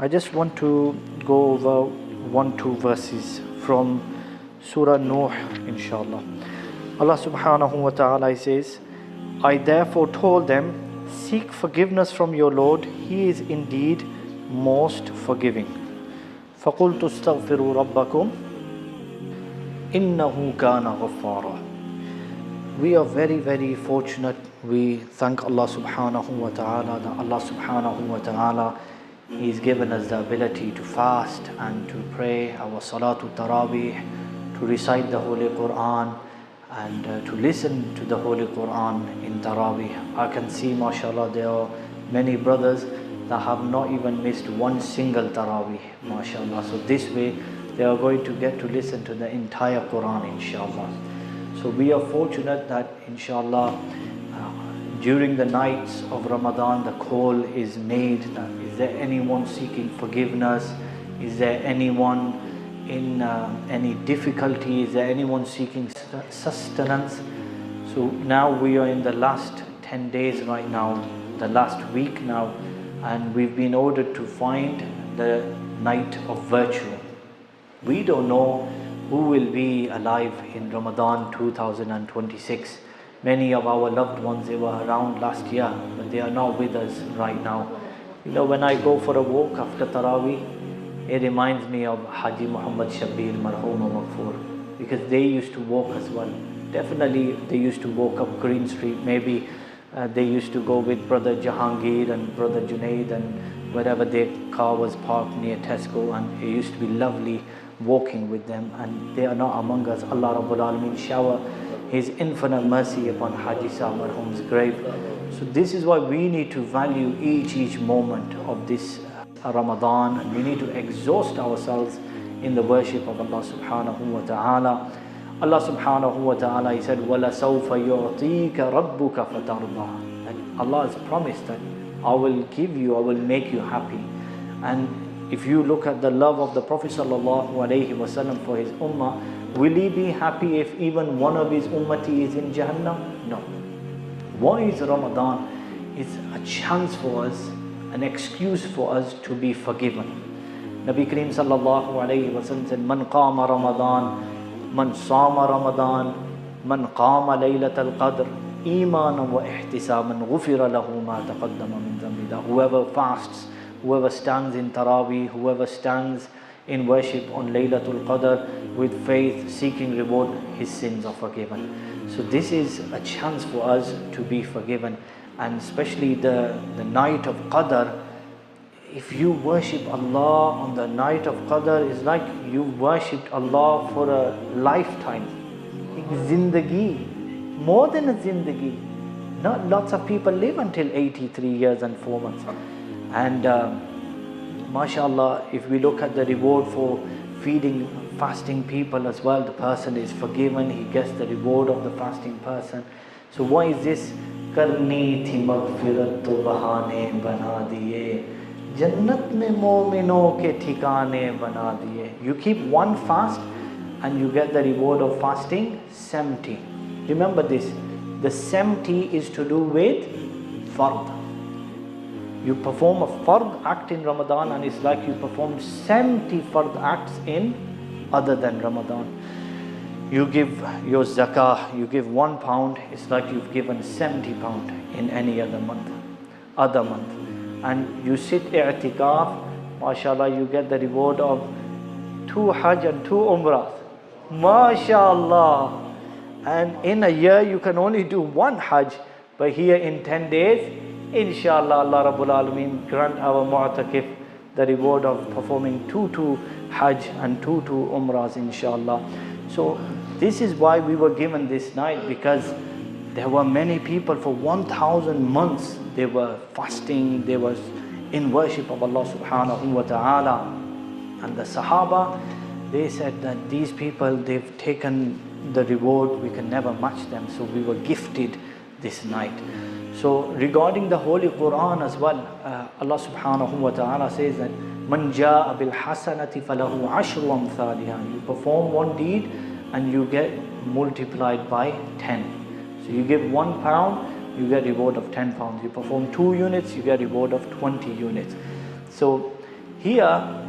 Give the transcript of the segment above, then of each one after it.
I just want to go over 1-2 verses from Surah Nuh, inshallah. Allah subhanahu wa ta'ala says, I therefore told them, seek forgiveness from your Lord, He is indeed most forgiving. فَقُلْتُ اسْتَغْفِرُوا رَبَّكُمْ إِنَّهُ كَانَ غَفَّارًا. We are very, very fortunate. We thank Allah subhanahu wa ta'ala that Allah subhanahu wa ta'ala He's given us the ability to fast and to pray our Salatul Traveeh, to recite the Holy Quran and to listen to the Holy Quran in Traveeh. I can see, mashallah, there are many brothers that have not even missed one single Traveeh, mashallah. So this way they are going to get to listen to the entire Quran, inshallah. So we are fortunate that, inshallah, during the nights of Ramadan, the call is made that is there anyone seeking forgiveness? Is there anyone in any difficulty? Is there anyone seeking sustenance? So now we are in the last 10 days right now, the last week now, and we've been ordered to find the night of virtue. We don't know who will be alive in Ramadan 2026. Many of our loved ones, they were around last year, but they are not with us right now. You know, when I go for a walk after Taraweeh, it reminds me of Haji Muhammad Shabir Marhum Maghfoor, because they used to walk as well. Definitely they used to walk up Green Street. Maybe they used to go with Brother Jahangir and Brother Junaid and wherever their car was parked near Tesco, and it used to be lovely walking with them, and they are not among us. Allah Rabbul Alameen shower His infinite mercy upon Haji Sahib Marhum's grave. So this is why we need to value each moment of this Ramadan, and we need to exhaust ourselves in the worship of Allah subhanahu wa ta'ala. Allah subhanahu wa ta'ala, He said, وَلَسَوْفَ يُعْطِيكَ رَبُّكَ فَتَرْضَى. And Allah has promised that I will give you, I will make you happy. And if you look at the love of the Prophet sallallahu alaihi wasallam for his ummah, will he be happy if even one of his ummati is in Jahannam? No. Why is Ramadan? It's a chance for us, an excuse for us to be forgiven. Nabi Kareem sallallahu alayhi wa sallam said, Man qama Ramadan, man sama Ramadan, man qama laylat al-qadr, imanan wa ihtisaman, ghufira lahu ma taqaddama min dhanbi. That whoever fasts, whoever stands in Taraweeh, whoever stands in worship on Laylatul Qadr with faith, seeking reward, his sins are forgiven. So this is a chance for us to be forgiven, and especially the night of Qadr. If you worship Allah on the night of Qadr, it's like you worshipped Allah for a lifetime. Zindagi, more than a zindagi. Not lots of people live until 83 years and 4 months. And mashallah, if we look at the reward for feeding fasting people as well, the person is forgiven, he gets the reward of the fasting person. So why is this? Karni thi maghfirat to bahane bana diye, jannat mein mu'mino ke ठिकाने bana diye. You keep one fast and you get the reward of fasting 70. Remember this, the 70 is to do with fard. You perform a fard act in Ramadan, and it's like you perform 70 fard acts in other than Ramadan. You give your zakah, you give £1, it's like you've given £70 in any other month. And you sit i'tikaf, mashallah, you get the reward of 2 hajj and 2 umrah. Mashallah. And in a year you can only do 1 hajj, but here in 10 days, inshallah, Allah Rabbul Alameen grant our mu'takif the reward of performing 2 hajj and 2 umrahs, inshallah. So this is why we were given this night, because there were many people for 1,000 months, they were fasting, they were in worship of Allah subhanahu wa ta'ala. And the Sahaba, they said that these people, they've taken the reward, we can never match them. So we were gifted this night. So regarding the Holy Quran as well, Allah subhanahu wa ta'ala says that Man jaa bil hasanati falahu ashru amthaliha. You perform one deed and you get multiplied by 10. So you give £1, you get reward of £10. You perform 2 units, you get reward of 20 units. So Here,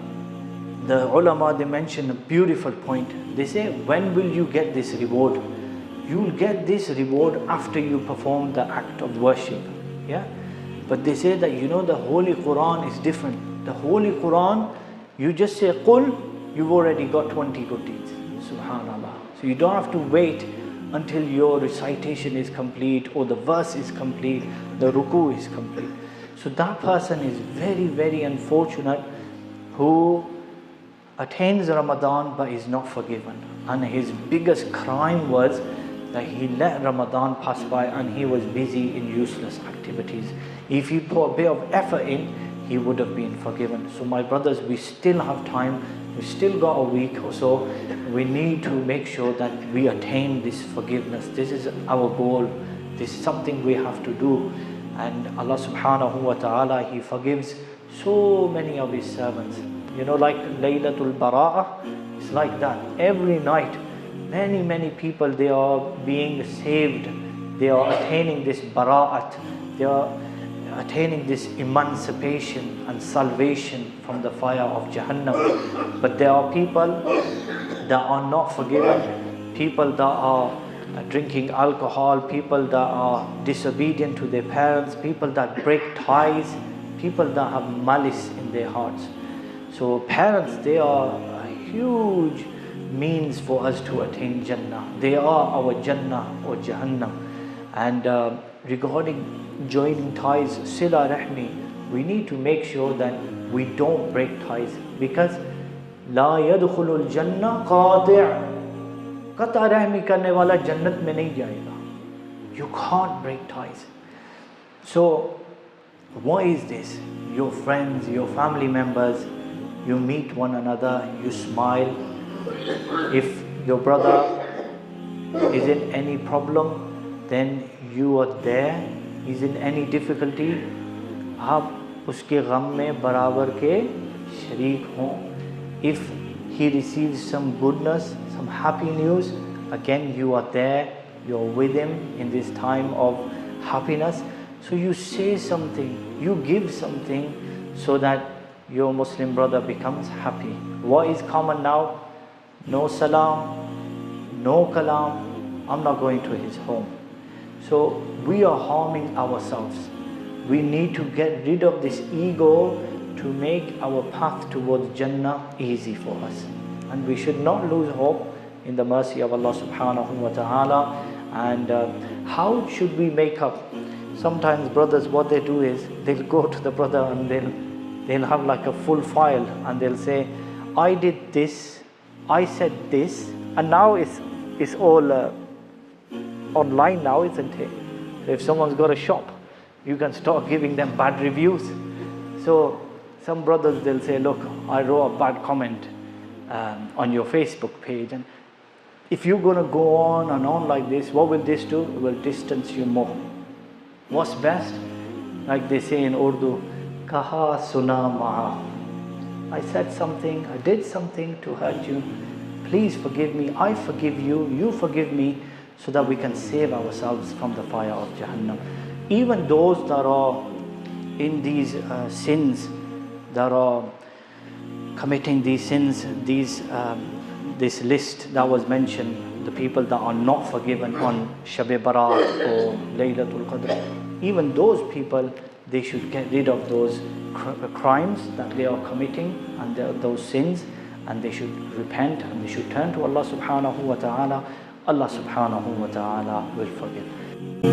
the ulama, they mention a beautiful point. They say, when will you get this reward? You will get this reward after you perform the act of worship. Yeah? But they say that, the Holy Quran is different. The Holy Quran, you just say Qul, you've already got 20 good deeds. Subhanallah. So you don't have to wait until your recitation is complete, or the verse is complete, the ruku is complete. So that person is very, very unfortunate who attains Ramadan but is not forgiven. And his biggest crime was that he let Ramadan pass by and he was busy in useless activities. If he put a bit of effort in, he would have been forgiven. So my brothers, we still have time. We still got a week or so. We need to make sure that we attain this forgiveness. This is our goal. This is something we have to do. And Allah subhanahu wa ta'ala, He forgives so many of His servants. Like Laylatul Bara'ah, it's like that. Every night, many people, they are being saved. They are attaining this bara'at. They are attaining this emancipation and salvation from the fire of Jahannam. But there are people that are not forgiven, people that are drinking alcohol, people that are disobedient to their parents, people that break ties, people that have malice in their hearts. So parents, they are a huge means for us to attain Jannah. They are our Jannah or Jahannam. And regarding joining ties, Sila Rahmi, we need to make sure that we don't break ties, because La yadkhulul Jannah qati'. Qata rahmi karne wala Jannat mein nahi jayega. You can't break ties. So what is this? Your friends, your family members, you meet one another, you smile. If your brother is in any problem, then you are there. He's in any difficulty, आप उसके गम में बराबर के शरीक हों. If he receives some goodness, some happy news, again you are there, you're with him in this time of happiness. So you say something, you give something, so that your Muslim brother becomes happy. What is common now? No salam, no kalam, I'm not going to his home. So we are harming ourselves. We need to get rid of this ego to make our path towards Jannah easy for us. And we should not lose hope in the mercy of Allah subhanahu wa ta'ala. And how should we make up? Sometimes brothers, what they do is, they'll go to the brother and they'll have like a full file, and they'll say, I did this, I said this, and now it's all online now, isn't it? So if someone's got a shop, you can start giving them bad reviews. So some brothers, they'll say, look, I wrote a bad comment on your Facebook page, and if you're going to go on and on like this, what will this do? It will distance you more. What's best? Like they say in Urdu, kaha suna maha. I said something, I did something to hurt you. Please forgive me, I forgive you, you forgive me, so that we can save ourselves from the fire of Jahannam. Even those that are in these sins, that are committing these sins, this list that was mentioned, the people that are not forgiven on Shab-e Barat or Laylatul Qadr, even those people, they should get rid of those crimes that they are committing and those sins, and they should repent and they should turn to Allah subhanahu wa ta'ala. Allah subhanahu wa ta'ala will forgive.